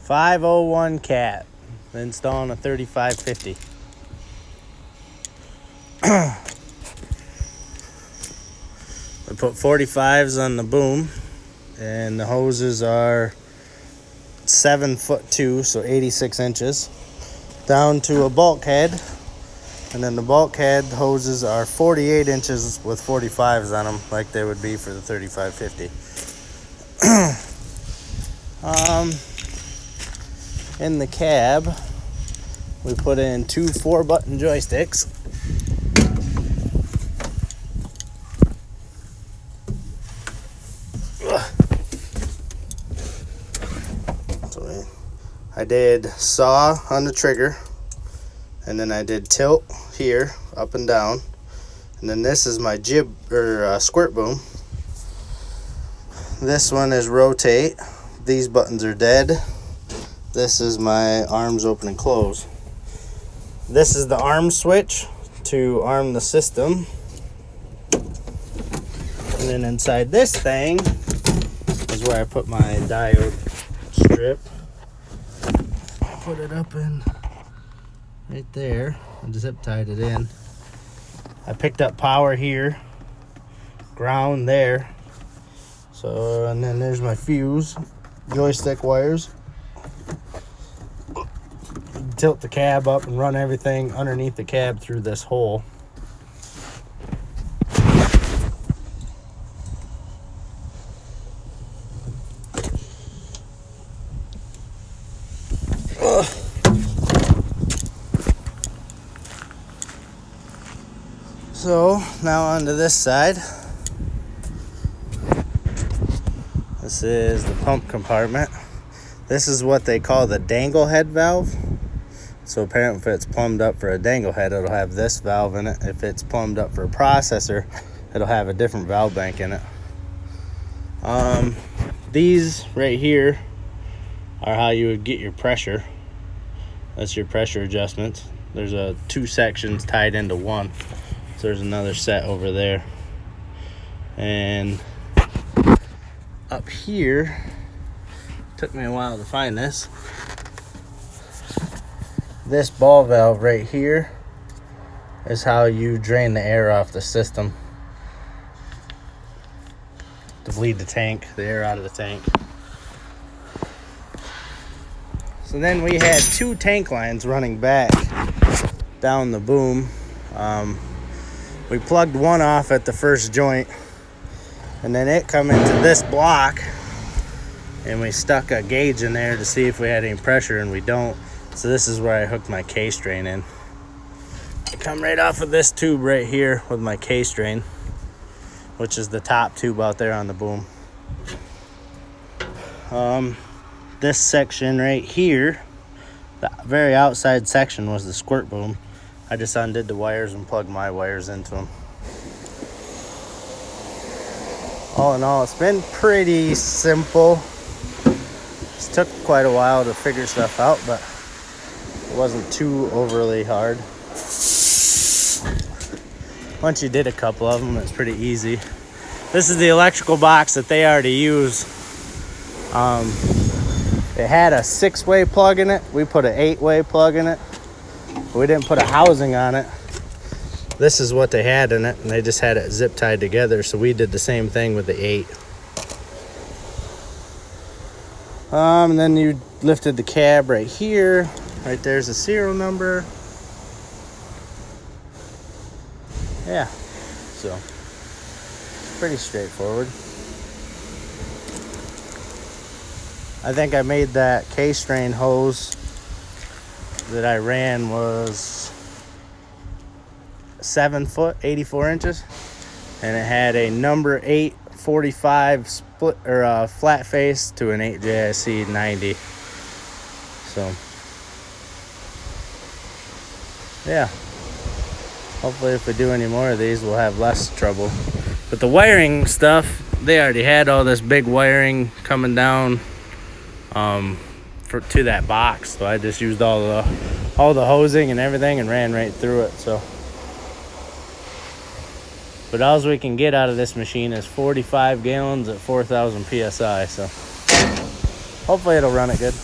501 cat. Installing a 3550. I put 45s on the boom, and the hoses are 7'2", so 86 inches, down to a bulkhead. And then the bulkhead hoses are 48 inches with 45s on them, like they would be for the 3550. In the cab, we put in two 4-button joysticks. So I did saw on the trigger, and then I did tilt here, up and down. And then this is my jib or squirt boom. This one is rotate. These buttons are dead. This is my arms open and close. This is the arm switch to arm the system. And then inside this thing is where I put my diode strip. Put it up in right there and zip tied it in. I picked up power here, ground there. So, and then there's my fuse, joystick wires. Tilt the cab up and run everything underneath the cab through this hole. So now onto this side. This is the pump compartment. This is what they call the dangle head valve. So apparently if it's plumbed up for a dangle head, it'll have this valve in it. If it's plumbed up for a processor, it'll have a different valve bank in it. These right here are how you would get your pressure. That's your pressure adjustments. There's two sections tied into one. So there's another set over there. And up here, took me a while to find this. This ball valve right here is how you drain the air off the system to bleed the tank, the air out of the tank. So then we had two tank lines running back down the boom. We plugged one off at the first joint, and then it come into this block, and we stuck a gauge in there to see if we had any pressure, and we don't. So this is where I hooked my K-strain in. I come right off of this tube right here with my K-strain, which is the top tube out there on the boom. This section right here, the very outside section, was the squirt boom. I just undid the wires and plugged my wires into them. All in all, it's been pretty simple. It took quite a while to figure stuff out, but it wasn't too overly hard. Once you did a couple of them, it's pretty easy. This is the electrical box that they already use. It had a 6-way plug in it. We put an 8-way plug in it. We didn't put a housing on it. This is what they had in it, and they just had it zip tied together, so we did the same thing with the 8. And then you lifted the cab right here. Right there's the serial number. Yeah, so pretty straightforward. I think I made that K-strain hose that I ran was 7 foot, 84 inches, and it had a number 845 split or flat face to an 8JIC 90. So yeah, hopefully if we do any more of these, we'll have less trouble. But the wiring stuff, they already had all this big wiring coming down to that box, so I just used all the hosing and everything and ran right through it. So, but all we can get out of this machine is 45 gallons at 4,000 psi. So hopefully it'll run it good.